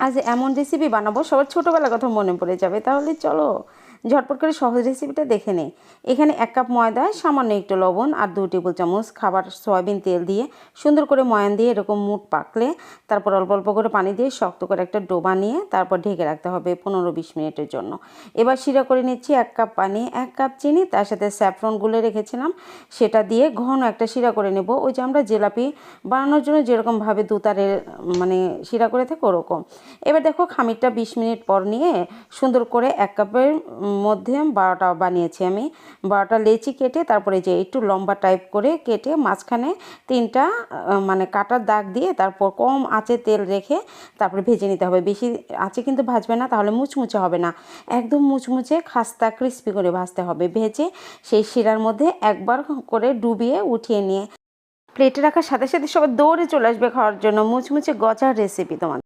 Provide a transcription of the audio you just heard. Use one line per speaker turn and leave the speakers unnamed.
আজ এমন রেসিপি বানাবো সবার ছোটোবেলার কথা মনে পড়ে যাবে। তাহলে চলো ঝটপট করে সহজ রেসিপিটা দেখে নেই। এখানে 1 কাপ ময়দা, সামান্য একটু লবণ আর 2 টেবিল চামচ খাবার সয়াবিন তেল দিয়ে সুন্দর করে ময়ান দিয়ে এরকম মুঠ পাকলে তারপর অল্প অল্প করে পানি দিয়ে শক্ত করে একটা ডো বানিয়ে তারপর ঢেকে রাখতে হবে 15-20 মিনিটের জন্য। এবার শিরা করে নিচ্ছি 1 কাপ পানি, 1 কাপ চিনি, তার সাথে স্যাফরন গুলে রেখেছিলাম সেটা দিয়ে ঘন একটা শিরা করে নেব। ওই যে আমরা জিলাপি বানানোর জন্য যেরকমভাবে দুতারের মানে শিরা করে থাকি ওরকম। এবার দেখো খামিরটা 20 মিনিট পর নিয়ে সুন্দর করে 1 কাপের মধ্যে 12টা বানিয়েছি আমি। 12টা লেচি কেটে তারপরে যে একটু লম্বা টাইপ করে কেটে মাঝখানে 3টা মানে কাটার দাগ দিয়ে তারপর কম আঁচে তেল রেখে তারপরে ভেজে নিতে হবে। বেশি আঁচে কিন্তু ভাজবে না, তাহলে মুচমুচে হবে না। একদম মুচমুচে খাস্তা ক্রিস্পি করে ভাজতে হবে। ভেজে সেই শিরার মধ্যে একবার করে ডুবিয়ে উঠিয়ে নিয়ে প্লেটে রাখার সাথে সাথে সবাই দৌড়ে চলে আসবে খাওয়ার জন্য। মুচমুচে গজার রেসিপি তোমাদের।